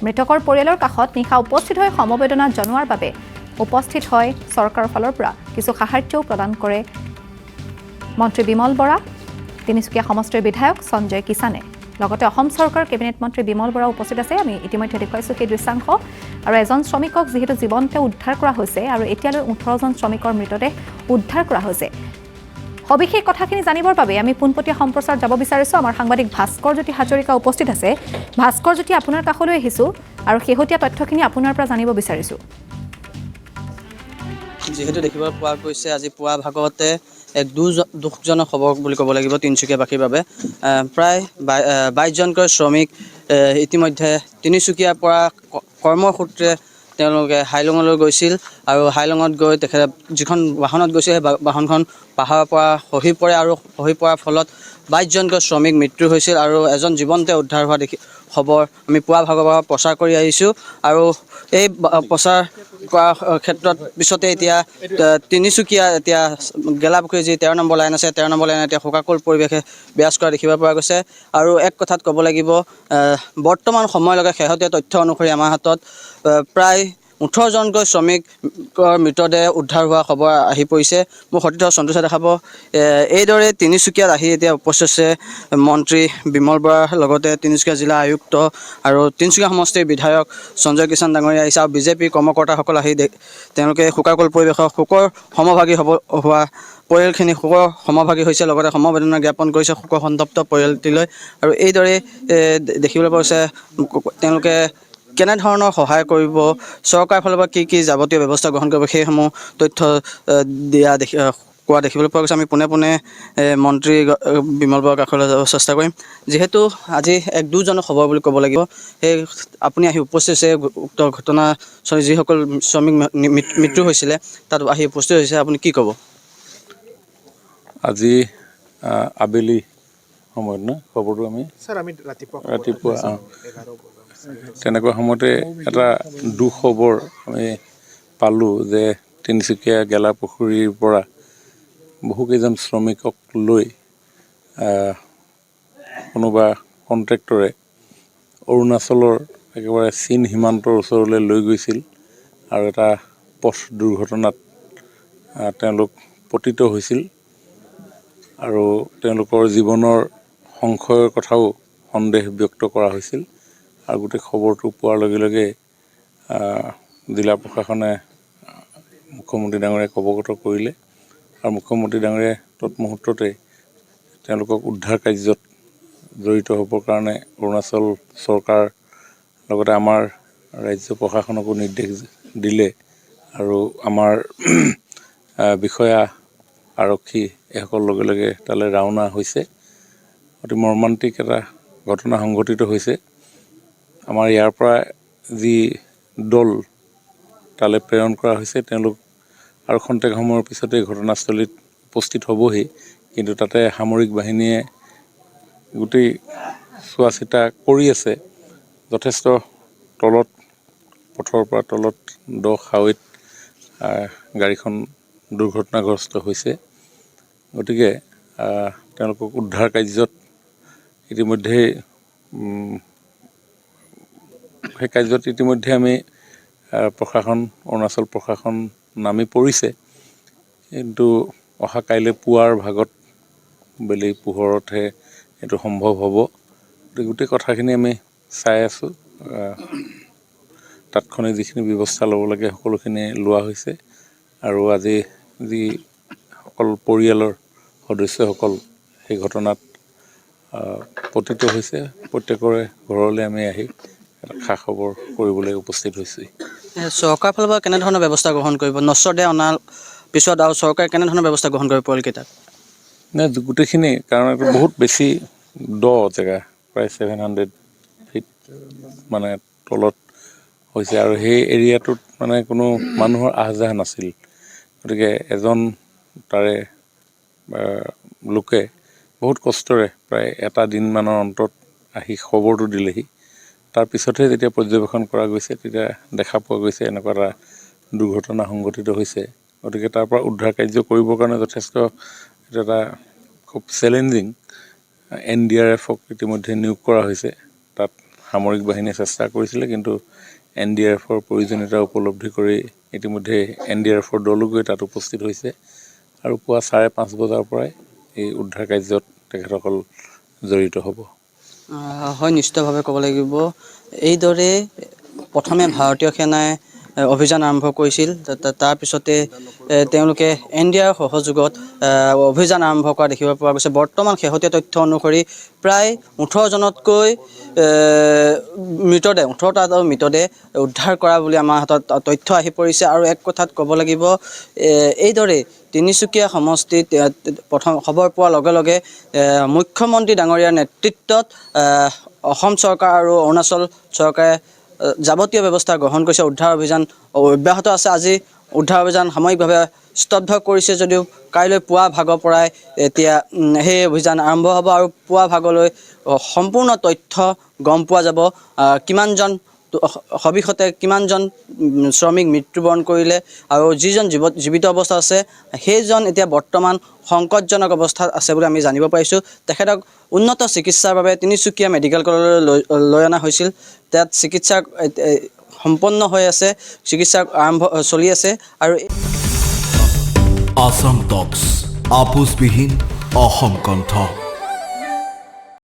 মৃতকৰ পৰিয়ালৰ কাষত নিশা উপস্থিত হৈ সমবেদনা জনোৱাৰ বাবে উপস্থিত হয় চৰকাৰৰ ফালৰ পৰা কিছু সাহায্যও প্ৰদান কৰে মন্ত্ৰী বিমল বৰা, তিনিচুকীয়া সমষ্টিৰ বিধায়ক সঞ্জয় কিষাণে। লগতে অসম চৰকাৰৰ কেবিনেট মন্ত্ৰী বিমল বৰা উপস্থিত আছে। আমি ইতিমধ্যে দেখুৱাইছোঁ সেই দৃশ্যাংশ। আৰু এজন শ্ৰমিকক যিহেতু জীৱন্তে উদ্ধাৰ কৰা হৈছে আৰু এতিয়ালৈ 18জন শ্ৰমিকৰ মৃতদেহ উদ্ধাৰ কৰা হৈছে। সবিশেষ কথাখিনি জানিবৰ বাবে আমি পোনপটীয়া সম্প্ৰচাৰ যাব বিচাৰিছোঁ। আমাৰ সাংবাদিক ভাস্কৰ জ্যোতি হাজৰিকা উপস্থিত আছে। ভাস্কৰ জ্যোতি, আপোনাৰ কাষলৈ আহিছোঁ আৰু শেহতীয়া তথ্যখিনি আপোনাৰ পৰা জানিব বিচাৰিছোঁ। যিহেতু দেখিব পোৱা গৈছে আজি পুৱা ভাগতে এক দুখজনক খবৰ বুলি ক'ব লাগিব তিনিচুকীয়াবাসীৰ বাবে। প্ৰায় 22জনকৈ শ্ৰমিক ইতিমধ্যে তিনিচুকীয়াৰ পৰা কৰ্মসূত্ৰে তেওঁলোকে হাইলঙলৈ গৈছিল আৰু হাইলঙত গৈ তেখেতে যিখন বাহনত গৈছিল সেই বাহনখন পাহাৰৰ পৰা খহি পৰে আৰু খহি পৰাৰ ফলত 22জনকৈ শ্ৰমিক মৃত্যু হৈছিল আৰু এজন জীৱন্তে উদ্ধাৰ হোৱা খবৰ আমি পুৱা ভাগৰ পৰা প্ৰচাৰ কৰি আহিছোঁ। আৰু এই প্ৰচাৰ কৰাৰ ক্ষেত্ৰত পিছতে এতিয়া তিনিচুকীয়া এতিয়া গেলাপুখুৰী যি 13 নম্বৰ লাইন আছে 13 নম্বৰ লাইন এতিয়া শোকাকুল পৰিৱেশে বিৰাজ কৰা দেখিব পোৱা গৈছে। আৰু এক কথাত ক'ব লাগিব বৰ্তমান সময়লৈকে শেহতীয়া তথ্য অনুসৰি আমাৰ হাতত প্ৰায় 18জনকৈ শ্ৰমিকৰ মৃতদেহ উদ্ধাৰ হোৱা খবৰ আহি পৰিছে। মোৰ সতীৰ্থ সন্তোষে দেখাব। এইদৰে তিনিচুকীয়াত আহি এতিয়া উপস্থিত আছে মন্ত্ৰী বিমল বৰাৰ লগতে তিনিচুকীয়া জিলা আয়ুক্ত আৰু তিনিচুকীয়া সমষ্টিৰ বিধায়ক সঞ্জয় কিষাণ ডাঙৰীয়া আহিছে আৰু বিজেপিৰ কৰ্মকৰ্তাসকল আহি তেওঁলোকে শোকাকুল পৰিৱেশৰ শোকৰ সমভাগী হোৱা পৰিয়ালখিনি শোকৰ সমভাগী হৈছে, লগতে সমবেদনা জ্ঞাপন কৰিছে শোকৰ সন্তপ্ত পৰিয়ালটিলৈ। আৰু এইদৰে দেখিবলৈ পোৱা গৈছে তেওঁলোকে কেনেধৰণৰ সহায় কৰিব, চৰকাৰৰ ফালৰ পৰা কি যাৱতীয় ব্যৱস্থা গ্ৰহণ কৰিব সেইসমূহ তথ্য কোৱা দেখিবলৈ পোৱা গৈছে। আমি পোনে পোনে মন্ত্ৰী বিমল বৰাৰ কাষলৈ যাব চেষ্টা কৰিম। যিহেতু আজি এক দুখজনক খবৰ বুলি ক'ব লাগিব, সেই আপুনি আহি উপস্থিত হৈছে উক্ত ঘটনা যিসকল শ্ৰমিক মৃত্যু হৈছিলে তাত আহি উপস্থিত হৈছে, আপুনি কি ক'ব? আজি আবেলি সময়ত ন খবৰটো আমি ৰাতিপুৱা তেনেকুৱা সময়তে এটা দুখ খবৰ আমি পালোঁ যে তিনিচুকীয়া গেলাপুখুৰীৰ পৰা বহুকেইজন শ্ৰমিকক লৈ কোনোবা কণ্ট্ৰেক্টৰে অৰুণাচলৰ একেবাৰে চীন সীমান্তৰ ওচৰলৈ লৈ গৈছিল আৰু এটা পথ দুৰ্ঘটনাত তেওঁলোক পতিত হৈছিল আৰু তেওঁলোকৰ জীৱনৰ সংশয়ৰ কথাও সন্দেহ ব্যক্ত কৰা হৈছিল। আৰু গোটেই খবৰটো পোৱাৰ লগে লগে জিলা প্ৰশাসনে মুখ্যমন্ত্ৰী ডাঙৰীয়াক অৱগত কৰিলে আৰু মুখ্যমন্ত্ৰী ডাঙৰীয়াই তৎমুহূৰ্ততে তেওঁলোকক উদ্ধাৰ কাৰ্যত জড়িত হ'বৰ কাৰণে অৰুণাচল চৰকাৰ লগতে আমাৰ ৰাজ্য প্ৰশাসনকো নিৰ্দেশ দিলে আৰু আমাৰ বিষয়া আৰক্ষী এইসকল লগে লগে তালৈ ৰাওনা হৈছে। অতি মৰ্মান্তিক এটা ঘটনা সংঘটিত হৈছে। আমাৰ ইয়াৰ পৰা যি দল তালৈ প্ৰেৰণ কৰা হৈছে তেওঁলোক আৰু খন্তেক সময়ৰ পিছতে ঘটনাস্থলীত উপস্থিত হ'বহি, কিন্তু তাতে সামৰিক বাহিনীয়ে গোটেই চোৱা চিতা কৰি আছে। যথেষ্ট তলত পথৰ পৰা তলত খাৱৈত গাড়ীখন দুৰ্ঘটনাগ্ৰস্ত হৈছে। গতিকে তেওঁলোকক উদ্ধাৰ কাৰ্যত ইতিমধ্যে আমি অৰুণাচল প্ৰশাসন নামি পৰিছে, কিন্তু অহা কাইলৈ পুৱাৰ ভাগত বেলি পোহৰতহে এইটো সম্ভৱ হ'ব। গোটেই কথাখিনি আমি চাই আছোঁ। তাৎক্ষণিক যিখিনি ব্যৱস্থা ল'ব লাগে সকলোখিনি লোৱা হৈছে আৰু আজি যিসকল পৰিয়ালৰ সদস্যসকল সেই ঘটনাত পতিত হৈছে প্ৰত্যেকৰে ঘৰলৈ আমি আহি খা খবৰ কৰিবলৈ উপস্থিত হৈছোঁ। চৰকাৰৰ ফালৰ পৰা কেনেধৰণৰ ব্যৱস্থা গ্ৰহণ কৰিব? নশ্বৰদেহ অনাৰ পিছত আৰু চৰকাৰে কেনেধৰণৰ ব্যৱস্থা গ্ৰহণ কৰিব পৰিয়ালকেইটাক? গোটেইখিনি কাৰণ এইটো বহুত বেছি জেগা, প্ৰায় 700 ফিট মানে তলত হৈছে আৰু সেই এৰিয়াটোত মানে কোনো মানুহৰ আহ যাহ নাছিল। গতিকে এজন তাৰে লোকে বহুত কষ্টৰে প্ৰায় এটা দিনমানৰ অন্তত আহি খবৰটো দিলেহি। তাৰপিছতহে যেতিয়া পৰ্যবেক্ষণ কৰা গৈছে তেতিয়া দেখা পোৱা গৈছে এনেকুৱা এটা দুৰ্ঘটনা সংঘটিত হৈছে। গতিকে তাৰ পৰা উদ্ধাৰ কাৰ্য কৰিবৰ কাৰণে যথেষ্ট এটা খুব চেলেঞ্জিং NDRF ইতিমধ্যে নিয়োগ কৰা হৈছে। তাত সামৰিক বাহিনীয়ে চেষ্টা কৰিছিলে, কিন্তু NDRFৰ প্ৰয়োজনীয়তা উপলব্ধি কৰি ইতিমধ্যে NDRFৰ দলো গৈ তাত উপস্থিত হৈছে আৰু পুৱা 5:30 বজাৰ পৰাই এই উদ্ধাৰ কাৰ্যত তেখেতসকল জড়িত হ'ব। হয়, নিশ্চিতভাৱে ক'ব লাগিব। এইদৰে প্ৰথমে ভাৰতীয় সেনাই অভিযান আৰম্ভ কৰিছিল, তাৰ পিছতে তেওঁলোকে NDRF সহযোগত অভিযান আৰম্ভ কৰা দেখিব পোৱা গৈছে। বৰ্তমান শেহতীয়া তথ্য অনুসৰি প্ৰায় 18জনতকৈ মৃতদেহ 18টা মৃতদেহ উদ্ধাৰ কৰা বুলি আমাৰ হাতত তথ্য আহি পৰিছে। আৰু এক কথাত ক'ব লাগিব, এইদৰে তিনিচুকীয়া সমষ্টিত প্ৰথম খবৰ পোৱাৰ লগে লগে মুখ্যমন্ত্ৰী ডাঙৰীয়াৰ নেতৃত্বত অসম চৰকাৰ আৰু অৰুণাচল চৰকাৰে যাৱতীয় ব্যৱস্থা গ্ৰহণ কৰিছে। উদ্ধাৰ অভিযান অব্যাহত আছে। আজি উদ্ধাৰ অভিযান সাময়িকভাৱে স্তব্ধ কৰিছে যদিও কাইলৈ পুৱা ভাগৰ পৰাই এতিয়া সেই অভিযান আৰম্ভ হ'ব আৰু পুৱা ভাগলৈ সম্পূৰ্ণ তথ্য গম পোৱা যাব। কিমানজন সবিশতে কিমানজন শ্ৰমিক মৃত্যুবৰণ কৰিলে আৰু যিজন জীৱিত অৱস্থাত আছে সেইজন এতিয়া বৰ্তমান সংকটজনক অৱস্থাত আছে বুলি আমি জানিব পাৰিছোঁ। তেখেতক উন্নত চিকিৎসাৰ বাবে তিনিচুকীয়া মেডিকেল কলেজলৈ লৈ অনা হৈছিল। তাত চিকিৎসা সম্পন্ন হৈ আছে, চিকিৎসা আৰম্ভ চলি আছে। আৰু আসাম টক্স আপোচবিহীন অসম কণ্ঠ।